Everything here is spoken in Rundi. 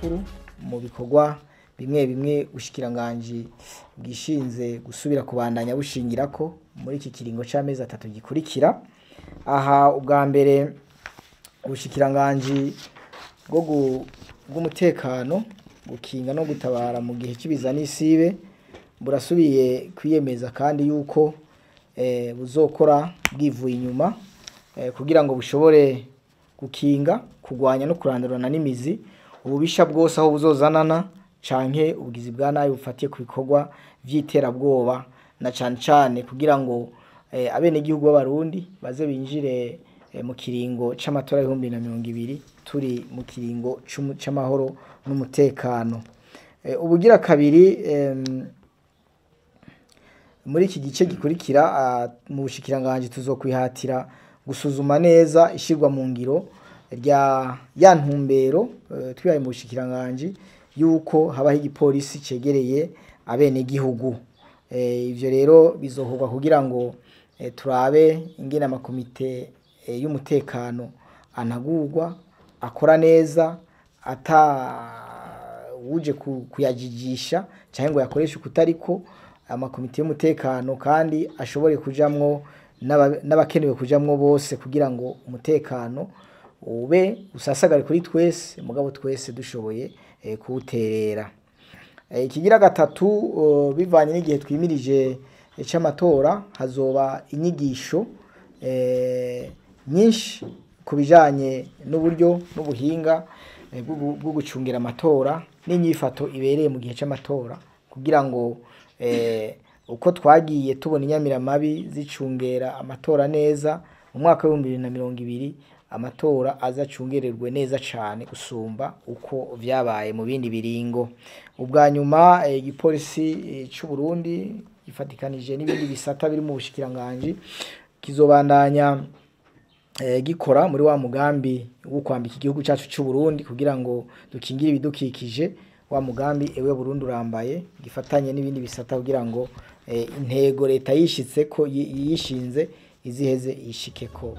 nyamukuru mu bikorwa bimwe bimwe ubushikiranganje bwishinze gusubira kubandanya bushingirako muri iki kiringo c'amezi 3 gikurikira. Aha ubwa mbere ubushikiranganje bw'umutekano gukinga no gutabara mu gihe cy'ibiza n'isibe burasubiye kwiyemeza kandi yuko buzokora bwivuye inyuma kugira ngo bushobore gukinga kugwanya no kurandurana n'imizi ububisha bwose aho buzozanana canke ubugizi bwa nabi bufatiye ku bikorwa vy'iterabwoba na cane kugira ngo abene gihugu b'abarundi baze binjire mu kiringo c'amatora ya 2020 turi mu kiringo c'amahoro n'umutekano. Ubugira kabiri muri iki gice gikurikira mu bushikiranganje tuzokwihatira gusuzuma neza ishirwa mu ngiro rya ya ntumbero twihaye mu bushikiranganje yuko habaho igipolisi cegereye abene gihugu. Ivyo rero bizohurwa kugira ngo turabe ingene amakomite y'umutekano anagurwa akora neza wuje kuyajijisha cyangwa ngo yakoreshe kutariko amakomite y'umutekano kandi ashobore kujamwo n'abakenewe kujamwo bose kugira ngo umutekano ube usasagare kuri twese mugabo twese dushoboye kuwuterera. Ikigira gatatu bivanye n'igihe twimirije c'amatora hazoba inyigisho nyinshi kubijanye n'uburyo n'ubuhinga bwo gucungira amatora n'inyifato ibereye mu gihe c'amatora kugira ngo uko twagiye tubona inyamiramabi zicungera amatora neza mu mwaka wa 2020 amatora azacungererwe neza cane gusumba uko vyabaye mu bindi biringo. Ubwa nyuma igipolisi c'u Burundi gifatikanije n'ibindi bisata biri mu bushikiranganje kizobandanya gikora muri wa mugambi wo kwambika igihugu cyacu c'u Burundi kugira ngo dukingire ibidukikije wa mugambi ewe Burundi urambaye gifatanye n'ibindi bisata kugira ngo intego leta yishitse ko yishinze iziheze ishikeko.